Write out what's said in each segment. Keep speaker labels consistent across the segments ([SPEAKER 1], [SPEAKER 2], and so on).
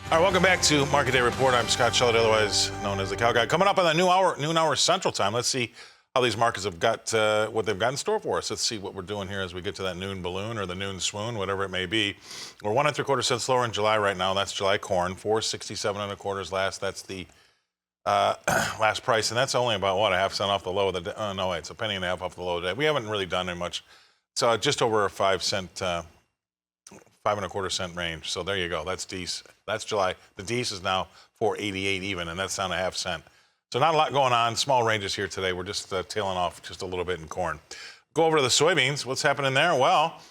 [SPEAKER 1] All right, welcome back to Market Day Report. I'm Scott Shellady, otherwise known as the Cow Guy. Coming up on the noon hour Central Time, let's see how these markets have got, what they've got in store for us. Let's see what we're doing here as we get to that noon balloon or the noon swoon, whatever it may be. We're 1 3/4 cents lower in July right now. That's July corn, 467 1/4 last. That's the last price, and that's only about what, a half cent off the low of the day. No, wait, it's a penny and a half off the low of the day. We haven't really done any much. So just over a 5 cent. 5 1/4 cent range. So there you go. That's D's. That's July. The D's is now 488 even, and that's down a half cent. So not a lot going on. Small ranges here today. We're just tailing off just a little bit in corn. Go over to the soybeans. What's happening there? Well,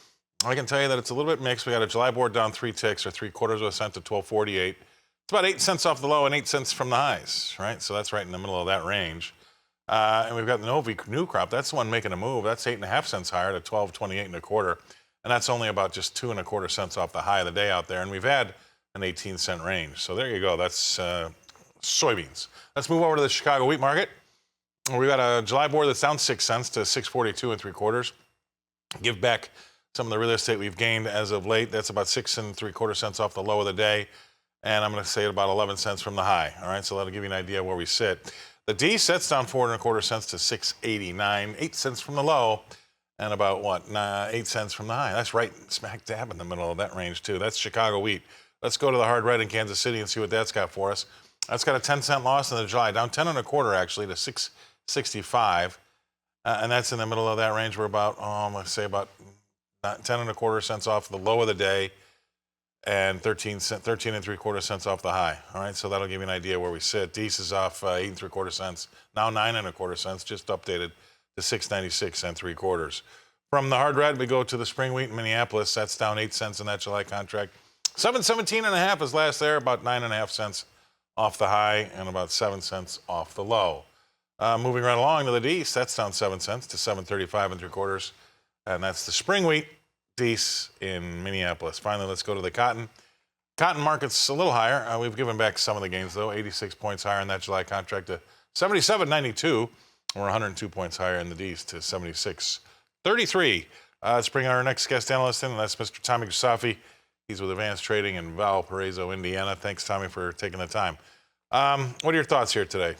[SPEAKER 1] I can tell you that it's a little bit mixed. We got a July board down 3 ticks or 3/4 of a cent to 1248. It's about 8 cents off the low and 8 cents from the highs, right? So that's right in the middle of that range. And we've got the Novi new crop. That's the one making a move. That's 8.5 cents higher to 1228 1/4. And that's only about just 2 1/4 cents off the high of the day out there. And we've had an 18-cent range. So there you go. That's soybeans. Let's move over to the Chicago wheat market. We got a July board that's down 6 cents to 642 3/4. Give back some of the real estate we've gained as of late. That's about 6 3/4 cents off the low of the day. And I'm going to say about 11 cents from the high. All right. So that'll give you an idea where we sit. The D sets down 4 1/4 cents to 689, 8 cents from the low. And about, 8 cents from the high. That's right smack dab in the middle of that range, too. That's Chicago wheat. Let's go to the hard red in Kansas City and see what that's got for us. That's got a 10-cent loss in the July, down 10 1/4 actually to 665. And that's in the middle of that range. We're about, let's say about 10 1/4 cents off the low of the day and 13 3/4 cents off the high. All right, so that'll give you an idea where we sit. Deese is off 8 3/4 cents, now 9 1/4 cents, just updated to 696 3/4. From the hard red, we go to the spring wheat in Minneapolis. That's down 8 cents in that July contract. 717 1/2 is last there, about 9 1/2 cents off the high and about 7 cents off the low. Moving right along to the Deese, that's down 7 cents to 735 3/4. And that's the spring wheat Deese in Minneapolis. Finally, let's go to the cotton. Cotton market's a little higher. We've given back some of the gains, though. 86 points higher in that July contract to 77.92. We're 102 points higher in the D's to 76.33. Let's bring our next guest analyst in, and that's Mr. Tommy Grisafi. He's with Advanced Trading in Valparaiso, Indiana. Thanks, Tommy, for taking the time. What are your thoughts here today?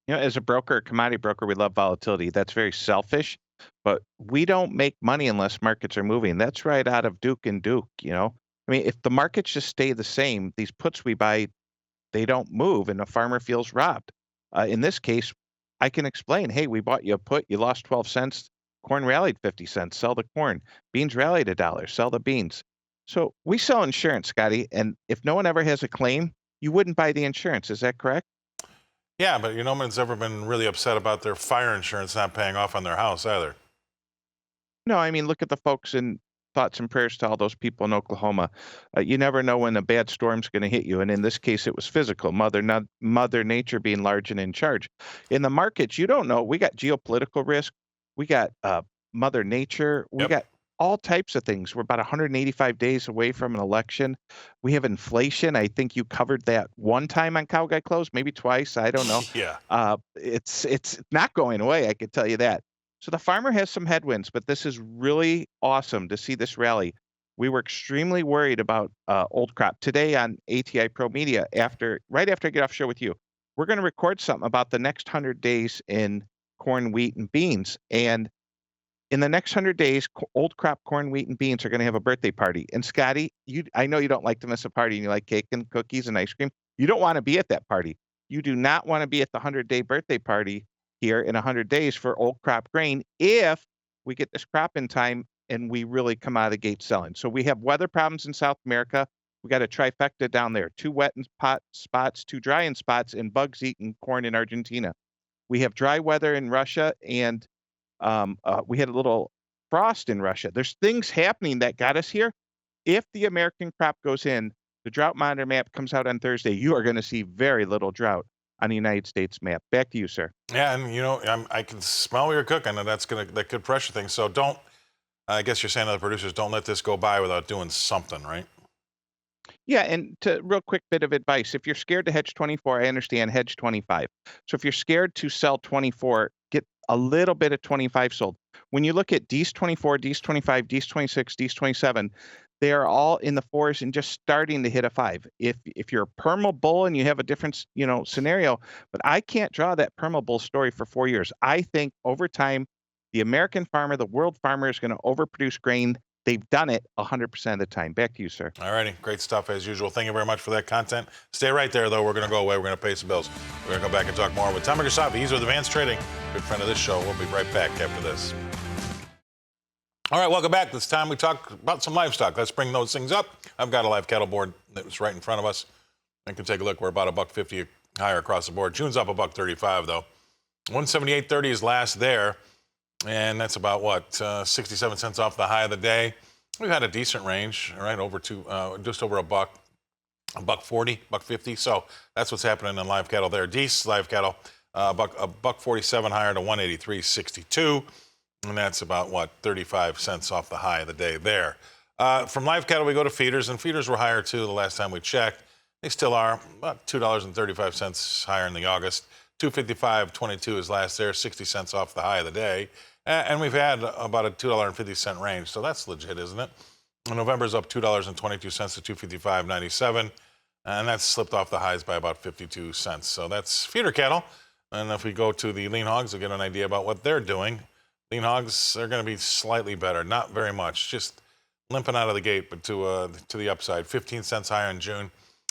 [SPEAKER 2] As a broker, a commodity broker, we love volatility. That's very selfish, but we don't make money unless markets are moving. That's right out of Duke and Duke, I mean, if the markets just stay the same, these puts we buy, they don't move, and the farmer feels robbed. In this case, I can explain, hey, we bought you a put, you lost 12 cents, corn rallied 50 cents, sell the corn. Beans rallied $1, sell the beans. So we sell insurance, Scotty, and if no one ever has a claim, you wouldn't buy the insurance. Is that correct?
[SPEAKER 1] Yeah, but no one's ever been really upset about their fire insurance not paying off on their house either.
[SPEAKER 2] No, I mean, look at the folks in thoughts and prayers to all those people in Oklahoma. You never know when a bad storm's going to hit you. And in this case, it was physical, Mother Nature being large and in charge. In the markets, you don't know. We got geopolitical risk. We got Mother Nature. We
[SPEAKER 1] Yep.
[SPEAKER 2] got all types of things. We're about 185 days away from an election. We have inflation. I think you covered that one time on Cow Guy Close, maybe twice. I don't know.
[SPEAKER 1] Yeah.
[SPEAKER 2] It's not going away. I can tell you that. So the farmer has some headwinds, but this is really awesome to see this rally. We were extremely worried about old crop. Today on ATI Pro Media, right after I get off show with you, we're going to record something about the next 100 days in corn, wheat, and beans. And in the next 100 days, old crop corn, wheat, and beans are going to have a birthday party. And Scotty, I know you don't like to miss a party and you like cake and cookies and ice cream. You don't want to be at that party. You do not want to be at the 100-day birthday party here in 100 days for old crop grain if we get this crop in time and we really come out of the gate selling. So we have weather problems in South America. We got a trifecta down there, 2 wet and spots, 2 dry in spots, and bugs eating corn in Argentina. We have dry weather in Russia, and we had a little frost in Russia. There's things happening that got us here. If the American crop goes in, the drought monitor map comes out on Thursday, you are going to see very little drought on the United States map. Back to you, sir.
[SPEAKER 1] Yeah, and I can smell what you're cooking, and that could pressure things. So don't. I guess you're saying to the producers, don't let this go by without doing something, right?
[SPEAKER 2] Yeah, and to real quick bit of advice, if you're scared to hedge 24, I understand hedge 25. So if you're scared to sell 24, get a little bit of 25 sold. When you look at D's 24, D's 25, D's 26, D's 27, they are all in the 4s and just starting to hit a 5. If you're a perma bull and you have a different, scenario, but I can't draw that perma bull story for 4 years. I think over time, the American farmer, the world farmer is going to overproduce grain. They've done it 100% of the time. Back to you, sir.
[SPEAKER 1] All righty, great stuff as usual. Thank you very much for that content. Stay right there, though. We're going to go away. We're going to pay some bills. We're going to go back and talk more with Tommy Grisafi. He's with Advanced Trading, good friend of this show. We'll be right back after this. All right, welcome back. This time we talk about some livestock. Let's bring those things up. I've got a live cattle board that was right in front of us. You can take a look. We're about $1.50 higher across the board. June's up $1.35 though. 178.30 is last there, and that's about what 67 cents off the high of the day. We've had a decent range, all right, over just over $1.40, $1.50. So that's what's happening in live cattle there. Dees live cattle, $1.47 higher to 183.62. And that's about, 35 cents off the high of the day there. From live cattle, we go to feeders, and feeders were higher, too, the last time we checked. They still are about $2.35 higher in the August. 255.22 is last there, 60 cents off the high of the day. And we've had about a $2.50 range, so that's legit, isn't it? November's up $2.22 to 255.97, and that's slipped off the highs by about 52 cents. So that's feeder cattle. And if we go to the lean hogs, we'll get an idea about what they're doing. Lean hogs are going to be slightly better, not very much, just limping out of the gate, but to the upside. 15 cents higher in June.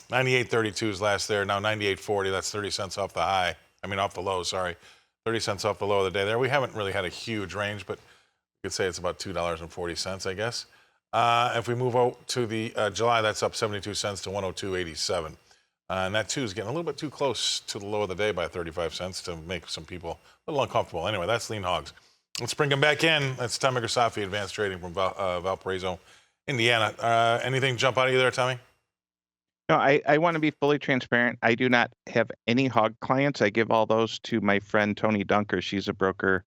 [SPEAKER 1] 98.32 is last there. Now 98.40. That's 30 cents off the high. Off the low. Sorry, 30 cents off the low of the day there. We haven't really had a huge range, but you could say it's about $2.40, I guess. If we move out to the July, that's up 72 cents to 102.87. And that too is getting a little bit too close to the low of the day by 35 cents to make some people a little uncomfortable. Anyway, that's lean hogs. Let's bring them back in. That's Tommy Grisafi, Advanced Trading from Valparaiso, Indiana. Anything jump out of you there, Tommy?
[SPEAKER 2] No, I want to be fully transparent. I do not have any hog clients. I give all those to my friend Tony Dunker. She's a broker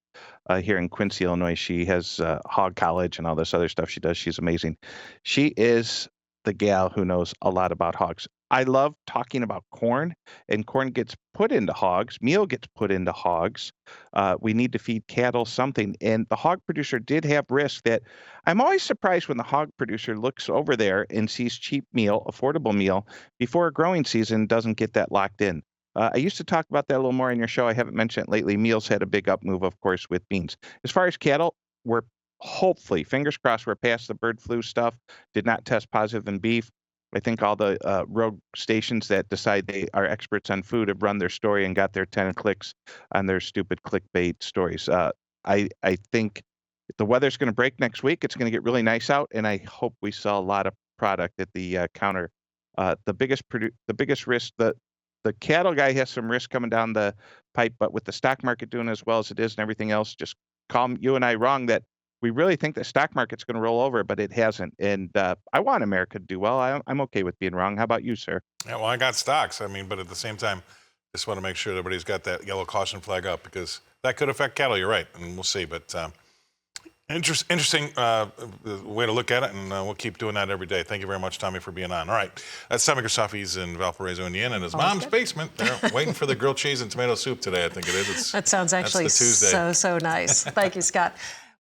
[SPEAKER 2] here in Quincy, Illinois. She has Hog College and all this other stuff she does. She's amazing. She is the gal who knows a lot about hogs. I love talking about corn, and corn gets put into hogs. Meal gets put into hogs. We need to feed cattle something. And the hog producer did have risk that I'm always surprised when the hog producer looks over there and sees cheap meal, affordable meal, before a growing season doesn't get that locked in. I used to talk about that a little more in your show. I haven't mentioned it lately. Meals had a big up move, of course, with beans. As far as cattle, we're hopefully, fingers crossed, we're past the bird flu stuff. Did not test positive in beef. I think all the rogue stations that decide they are experts on food have run their story and got their 10 clicks on their stupid clickbait stories. I think the weather's going to break next week. It's going to get really nice out, and I hope we sell a lot of product at the counter. The biggest risk, the cattle guy has some risk coming down the pipe, but with the stock market doing as well as it is and everything else, just call you and I wrong that we really think the stock market's going to roll over, but it hasn't. And I want America to do well. I'm okay with being wrong. How about you, sir?
[SPEAKER 1] Yeah, well, I got stocks. But at the same time, just want to make sure everybody's got that yellow caution flag up because that could affect cattle. You're right, and we'll see. But interesting way to look at it, and we'll keep doing that every day. Thank you very much, Tommy, for being on. All right, that's Tommy Grisafi. He's in Valparaiso, Indiana, in his mom's basement. They're waiting for the grilled cheese and tomato soup today, I think it is.
[SPEAKER 3] That sounds actually so nice. Thank you, Scott.